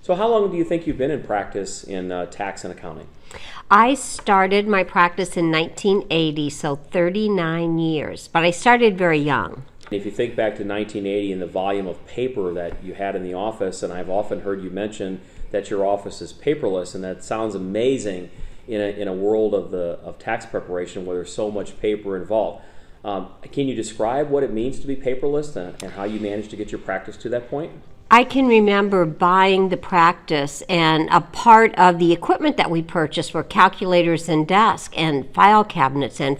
So how long do you think you've been in practice in tax and accounting? I started my practice in 1980, so 39 years, but I started very young. If you think back to 1980 and the volume of paper that you had in the office, and I've often heard you mention that your office is paperless, and that sounds amazing in a world of tax preparation where there's so much paper involved. Can you describe what it means to be paperless and how you managed to get your practice to that point? I can remember buying the practice, and a part of the equipment that we purchased were calculators and desks and file cabinets and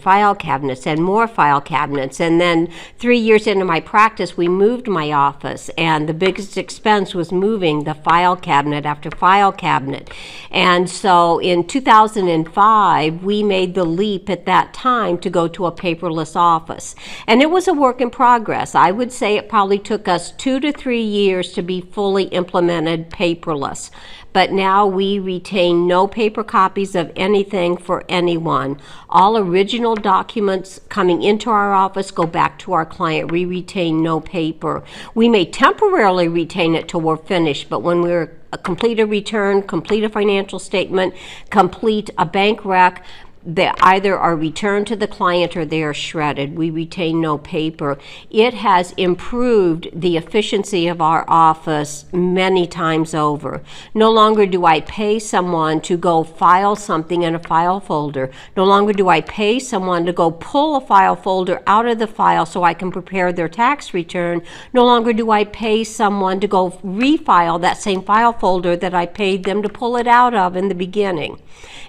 more file cabinets. And then 3 years into my practice, we moved my office, and the biggest expense was moving the file cabinet after file cabinet. And so in 2005, we made the leap at that time to go to a paperless office. And it was a work in progress. I would say it probably took us 2 to 3 years to be fully implemented paperless. But now we retain no paper copies of anything for anyone. All original documents coming into our office go back to our client. We retain no paper. We may temporarily retain it till we're finished, but when we're complete a return, complete a financial statement, complete a bank rec, they either are returned to the client or they are shredded. We retain no paper. It has improved the efficiency of our office many times over. No longer do I pay someone to go file something in a file folder. No longer do I pay someone to go pull a file folder out of the file so I can prepare their tax return. No longer do I pay someone to go refile that same file folder that I paid them to pull it out of in the beginning.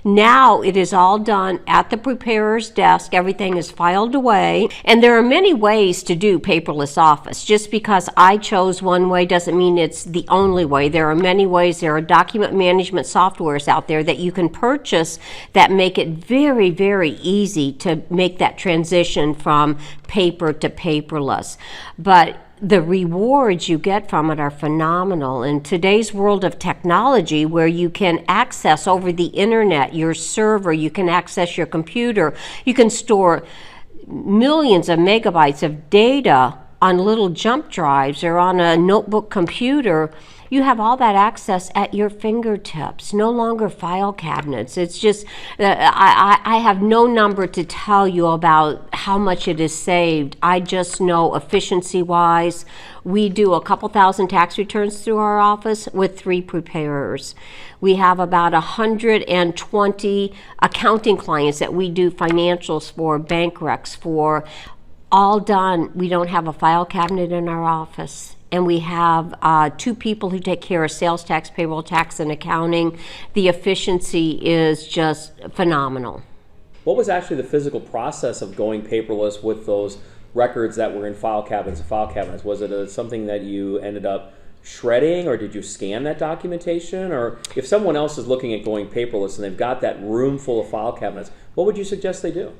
Now it is all done at the preparer's desk. Everything is filed away, and there are many ways to do paperless office. Just because I chose one way doesn't mean it's the only way. There are many ways. There are document management softwares out there that you can purchase that make it very, very easy to make that transition from paper to paperless. But the rewards you get from it are phenomenal. In today's world of technology, where you can access over the internet your server, you can access your computer, you can store millions of megabytes of data on little jump drives or on a notebook computer. You have all that access at your fingertips, no longer file cabinets. It's just, I have no number to tell you about how much it is saved. I just know efficiency-wise, we do a couple thousand tax returns through our office with 3 preparers. We have about 120 accounting clients that we do financials for, bank recs for, all done. We don't have a file cabinet in our office. And we have 2 people who take care of sales tax, payroll tax, and accounting. The efficiency is just phenomenal. What was actually the physical process of going paperless with those records that were in file cabinets and file cabinets? Was it something that you ended up shredding, or did you scan that documentation? Or if someone else is looking at going paperless and they've got that room full of file cabinets, what would you suggest they do?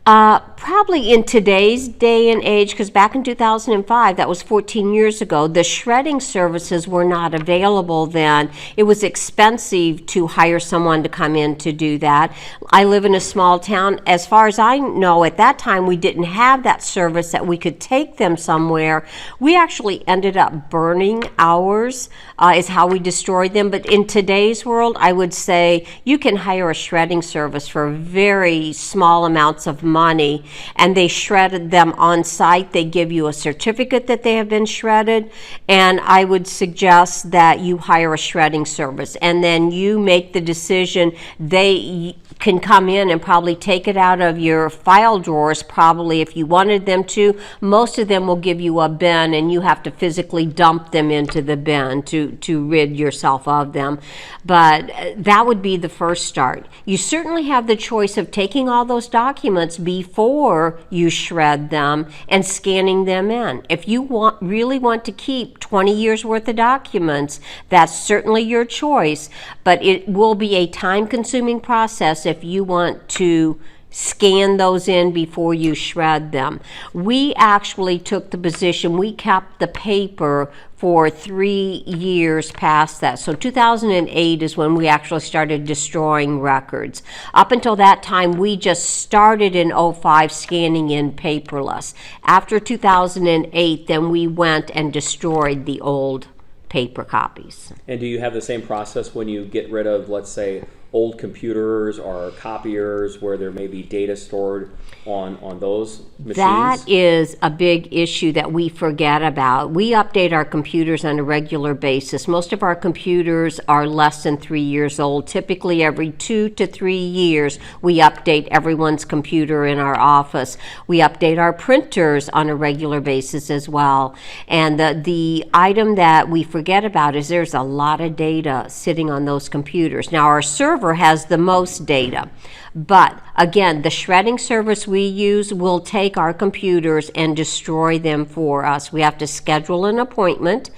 Probably in today's day and age, because back in 2005, that was 14 years ago, the shredding services were not available then. It was expensive to hire someone to come in to do that. I live in a small town. As far as I know, at that time, we didn't have that service that we could take them somewhere. We actually ended up burning ours, is how we destroyed them. But in today's world, I would say you can hire a shredding service for very small amounts of money, and they shredded them on site. They give you a certificate that they have been shredded, and I would suggest that you hire a shredding service, and then you make the decision. They can come in and probably take it out of your file drawers, probably if you wanted them to. Most of them will give you a bin, and you have to physically dump them into the bin to rid yourself of them. But that would be the first start. You certainly have the choice of taking all those documents before you shred them and scanning them in. If you really want to keep 20 years worth of documents, that's certainly your choice, but it will be a time-consuming process if you want to scan those in before you shred them. We actually took the position, we kept the paper for 3 years past that. So 2008 is when we actually started destroying records. Up until that time, we just started in '05 scanning in paperless. After 2008, then we went and destroyed the old paper copies. And do you have the same process when you get rid of, let's say, old computers or copiers where there may be data stored on those machines? That is a big issue that we forget about. We update our computers on a regular basis. Most of our computers are less than 3 years old. Typically every 2 to 3 years we update everyone's computer in our office. We update our printers on a regular basis as well. And the item that we forget about is there's a lot of data sitting on those computers. Now our server has the most data. But again, the shredding service we use will take our computers and destroy them for us. We have to schedule an appointment,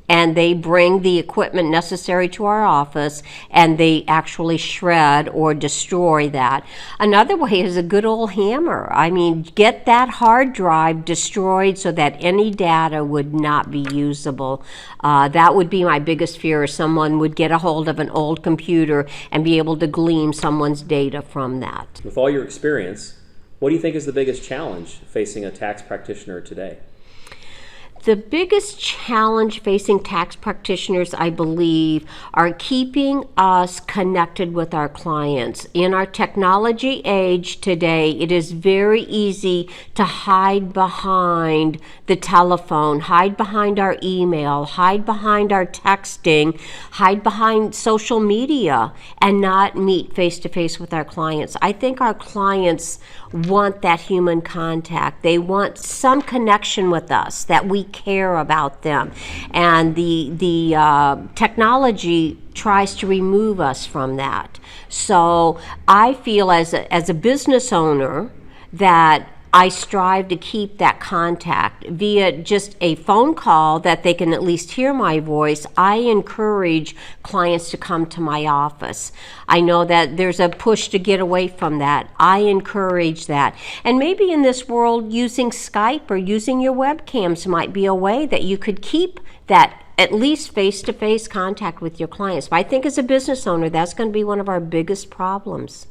and they bring the equipment necessary to our office, and they actually shred or destroy that. Another way is a good old hammer. I mean, get that hard drive destroyed so that any data would not be usable. That would be my biggest fear, if someone would get a hold of an old computer and be able to glean someone's data from that. With all your experience, what do you think is the biggest challenge facing a tax practitioner today? The biggest challenge facing tax practitioners, I believe, are keeping us connected with our clients. In our technology age today, it is very easy to hide behind the telephone, hide behind our email, hide behind our texting, hide behind social media, and not meet face-to-face with our clients. I think our clients want that human contact. They want some connection with us, that we care about them. And the technology tries to remove us from that. So I feel as a business owner that I strive to keep that contact via just a phone call that they can at least hear my voice. I encourage clients to come to my office. I know that there's a push to get away from that. I encourage that. And maybe in this world, using Skype or using your webcams might be a way that you could keep that at least face-to-face contact with your clients. But I think as a business owner, that's going to be one of our biggest problems.